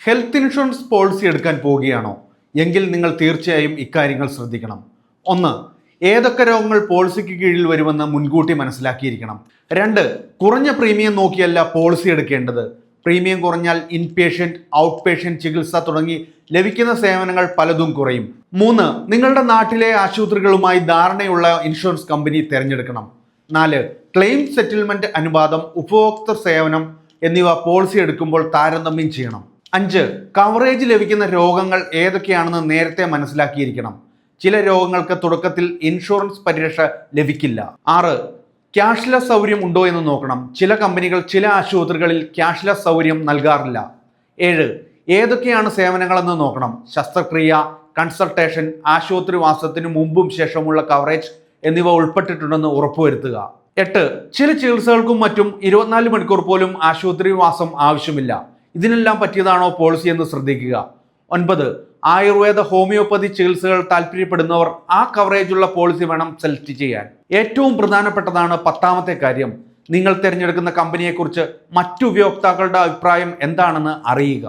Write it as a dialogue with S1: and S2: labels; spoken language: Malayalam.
S1: ഹെൽത്ത് ഇൻഷുറൻസ് പോളിസി എടുക്കാൻ പോവുകയാണോ എങ്കിൽ നിങ്ങൾ തീർച്ചയായും ഇക്കാര്യങ്ങൾ ശ്രദ്ധിക്കണം. ഒന്ന്, ഏതൊക്കെ രോഗങ്ങൾ പോളിസിക്ക് കീഴിൽ വരുമെന്ന് മുൻകൂട്ടി മനസ്സിലാക്കിയിരിക്കണം. രണ്ട്, കുറഞ്ഞ പ്രീമിയം നോക്കിയല്ല പോളിസി എടുക്കേണ്ടത്. പ്രീമിയം കുറഞ്ഞാൽ ഇൻപേഷ്യൻറ്റ്, ഔട്ട് പേഷ്യൻറ്റ് ചികിത്സ തുടങ്ങി ലഭിക്കുന്ന സേവനങ്ങൾ പലതും കുറയും. മൂന്ന്, നിങ്ങളുടെ നാട്ടിലെ ആശുപത്രികളുമായി ധാരണയുള്ള ഇൻഷുറൻസ് കമ്പനി തിരഞ്ഞെടുക്കണം. നാല്, ക്ലെയിം സെറ്റിൽമെന്റ് അനുപാതം, ഉപഭോക്തൃ സേവനം എന്നിവ പോളിസി എടുക്കുമ്പോൾ താരതമ്യം ചെയ്യണം. അഞ്ച്, കവറേജ് ലഭിക്കുന്ന രോഗങ്ങൾ ഏതൊക്കെയാണെന്ന് നേരത്തെ മനസ്സിലാക്കിയിരിക്കണം. ചില രോഗങ്ങൾക്ക് തുടക്കത്തിൽ ഇൻഷുറൻസ് പരിരക്ഷ ലഭിക്കില്ല. ആറ്, ക്യാഷ്ലെസ് സൗകര്യം ഉണ്ടോ എന്ന് നോക്കണം. ചില കമ്പനികൾ ചില ആശുപത്രികളിൽ ക്യാഷ്ലെസ് സൗകര്യം നൽകാറില്ല. ഏഴ്, ഏതൊക്കെയാണ് സേവനങ്ങളെന്ന് നോക്കണം. ശസ്ത്രക്രിയ, കൺസൾട്ടേഷൻ, ആശുപത്രി വാസത്തിനു മുമ്പും ശേഷമുള്ള കവറേജ് എന്നിവ ഉൾപ്പെട്ടിട്ടുണ്ടെന്ന് ഉറപ്പുവരുത്തുക. എട്ട്, ചില ചികിത്സകൾക്കും മറ്റും 24 മണിക്കൂർ പോലും ആശുപത്രി വാസം ആവശ്യമില്ല. ഇതിനെല്ലാം പറ്റിയതാണോ പോളിസി എന്ന് ശ്രദ്ധിക്കുക. 9, ആയുർവേദ, ഹോമിയോപ്പതി ചികിത്സകൾ താല്പര്യപ്പെടുന്നവർ ആ കവറേജുള്ള പോളിസി വേണം സെലക്ട് ചെയ്യാൻ. ഏറ്റവും പ്രധാനപ്പെട്ടതാണ് 10ാമത്തെ കാര്യം. നിങ്ങൾ തിരഞ്ഞെടുക്കുന്ന കമ്പനിയെക്കുറിച്ച് മറ്റു ഉപയോക്താക്കളുടെ അഭിപ്രായം എന്താണെന്ന് അറിയുക.